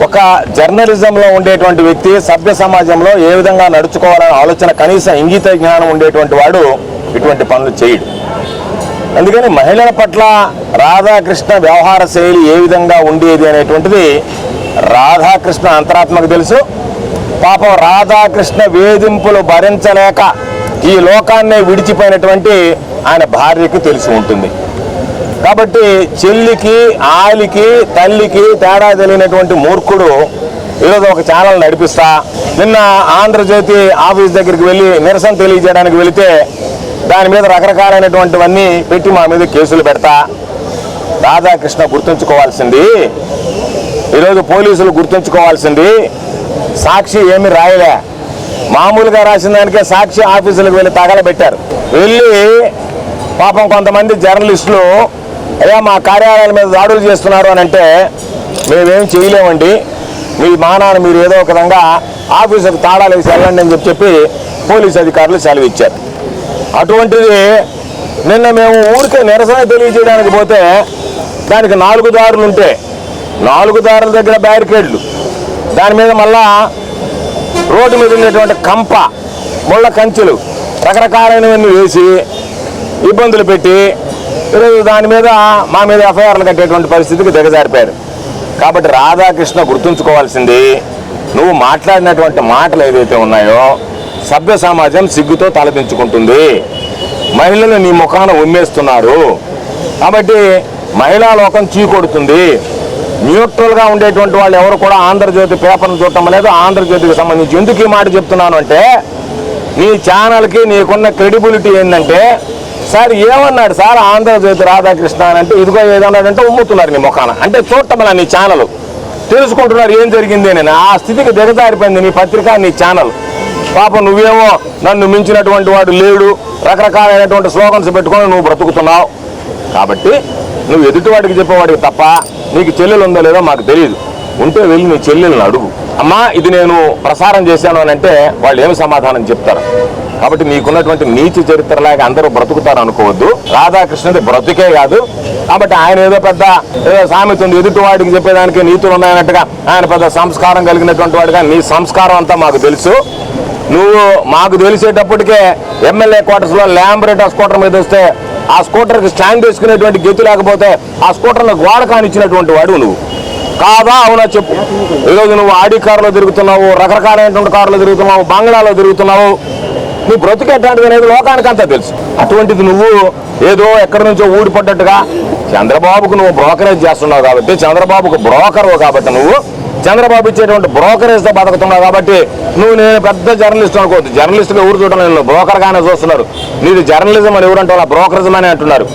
ఒక జర్నలిజంలో ఉండేటువంటి వ్యక్తి సభ్య సమాజంలో ఏ విధంగా నడుచుకోవాలనే ఆలోచన కనీస ఇంగిత జ్ఞానం ఉండేటువంటి వాడు ఇటువంటి పనులు చేయడు. అందుకని మహిళల పట్ల రాధాకృష్ణ వ్యవహార శైలి ఏ విధంగా ఉండేది అనేటువంటిది రాధాకృష్ణ అంతరాత్మకు తెలుసు. పాపం రాధాకృష్ణ వేధింపులు భరించలేక ఈ లోకాన్నే విడిచిపోయినటువంటి ఆయన భార్యకి తెలిసి ఉంటుంది. కాబట్టి చెల్లికి ఆలికి తల్లికి తేడా తెలియనటువంటి మూర్ఖుడు ఈరోజు ఒక ఛానల్ నడిపిస్తా, నిన్న ఆంధ్రజ్యోతి ఆఫీస్ దగ్గరికి వెళ్ళి నిరసన తెలియజేయడానికి వెళితే దాని మీద రకరకాలైనటువంటివన్నీ పెట్టి మా మీద కేసులు పెడతా. రాధాకృష్ణ గుర్తుంచుకోవాల్సింది, ఈరోజు పోలీసులు గుర్తుంచుకోవాల్సింది, సాక్షి ఏమి రాయలే, మామూలుగా రాసిన దానికే సాక్షి ఆఫీసులకు వెళ్ళి తగలబెట్టారు. వెళ్ళి పాపం కొంతమంది జర్నలిస్టులు అయ్యా మా కార్యాలయాల మీద దాడులు చేస్తున్నారు అని అంటే మేమేం చేయలేమండి, మీ మానాన్ని మీరు ఏదో ఒక విధంగా ఆఫీసుకు తాళాలు వేసి వెళ్ళండి అని చెప్పి పోలీసు అధికారులు సెలవు ఇచ్చారు. అటువంటిది నిన్న మేము ఊరికే నిరసన తెలియజేయడానికి పోతే దానికి 4 దారులు ఉంటే 4 దారుల దగ్గర బ్యారికేడ్లు, దాని మీద మళ్ళా రోడ్డు మీద ఉండేటువంటి కంప ముళ్ళ కంచెలు రకరకాలైనవన్నీ వేసి ఇబ్బందులు పెట్టి ఈరోజు దాని మీద మా మీద ఎఫ్ఐఆర్లు కట్టేటువంటి పరిస్థితికి దిగజారిపోయారు. కాబట్టి రాధాకృష్ణ గుర్తుంచుకోవాల్సింది, నువ్వు మాట్లాడినటువంటి మాటలు ఏదైతే ఉన్నాయో సభ్య సమాజం సిగ్గుతో తలదించుకుంటుంది. మహిళలు నీ ముఖాన ఉమ్మేస్తున్నారు కాబట్టి మహిళా లోకం చీకొడుతుంది. న్యూట్రల్గా ఉండేటువంటి వాళ్ళు ఎవరు కూడా ఆంధ్రజ్యోతి పేపర్ను చూడటం లేదు. ఆంధ్రజ్యోతికి సంబంధించి ఎందుకు ఈ మాట చెప్తున్నాను అంటే, నీ ఛానల్కి నీకున్న క్రెడిబిలిటీ ఏంటంటే, సార్ ఏమన్నాడు సార్ ఆంధ్రజ్యోతి రాధాకృష్ణ అని అంటే ఇదిగో ఏదన్నాడంటే ఉమ్ముతున్నారు నీ ముఖాన, అంటే చూడటం నీ ఛానల్ తెలుసుకుంటున్నారు ఏం జరిగింది అని. ఆ స్థితికి దిగజారిపోయింది నీ పత్రిక, నీ ఛానల్. పాపం నువ్వేమో నన్ను మించినటువంటి వాడు లేడు, రకరకాలైనటువంటి స్లోగన్స్ పెట్టుకొని నువ్వు బ్రతుకుతున్నావు. కాబట్టి నువ్వు ఎదుటివాడికి చెప్పేవాడికి తప్ప నీకు చెల్లెలు ఉందో లేదో మాకు తెలియదు. ఉంటే వెళ్ళి నీ చెల్లెలను అడుగు, అమ్మా ఇది నేను ప్రసారం చేశాను అని అంటే వాళ్ళు ఏమి సమాధానం చెప్తారు. కాబట్టి నీకున్నటువంటి నీతి చరిత్రలాగా అందరూ బ్రతుకుతారు అనుకోవద్దు. రాధాకృష్ణుడి బ్రతుకే కాదు కాబట్టి ఆయన ఏదో పెద్ద సామెత ఉంది, ఎదుటివాడికి చెప్పేదానికి నీతులు ఉన్నాయన్నట్టుగా ఆయన పెద్ద సంస్కారం కలిగినటువంటి వాడిగా. నీ సంస్కారం అంతా మాకు తెలుసు. నువ్వు మాకు తెలిసేటప్పటికే ఎమ్మెల్యే క్వార్టర్స్లో ల్యాంబరేట్ ఆ స్కూటర్ మీద వస్తే ఆ స్కూటర్కి స్టాండ్ వేసుకునేటువంటి గతి లేకపోతే ఆ స్కూటర్ను గోడ కానిచ్చినటువంటి వాడు నువ్వు కాదా? అవునా చెప్పు. ఈరోజు నువ్వు ఆడి కారులో తిరుగుతున్నావు, రకరకాలైనటువంటి కారులో తిరుగుతున్నావు, బంగ్లాలో తిరుగుతున్నావు. నీ బ్రతుకు ఎట్లాంటిది అనేది లోకానికి అంతా తెలుసు. అటువంటిది నువ్వు ఏదో ఎక్కడి నుంచో ఊడిపడ్డట్టుగా చంద్రబాబుకు నువ్వు బ్రోకరేజ్ చేస్తున్నావు కాబట్టి, చంద్రబాబుకు బ్రోకర్ కాబట్టి నువ్వు చంద్రబాబు ఇచ్చేటువంటి బ్రోకరేజ్తో బతుకుతున్నావు కాబట్టి నువ్వు నేను పెద్ద జర్నలిస్ట్ అనుకోవద్దు. జర్నలిస్టుగా ఎవరు చూడడం, నేను బ్రోకర్గానే చూస్తున్నారు. నీది జర్నలిజం అని ఎవరంటే బ్రోకరిజం అని అంటున్నారు.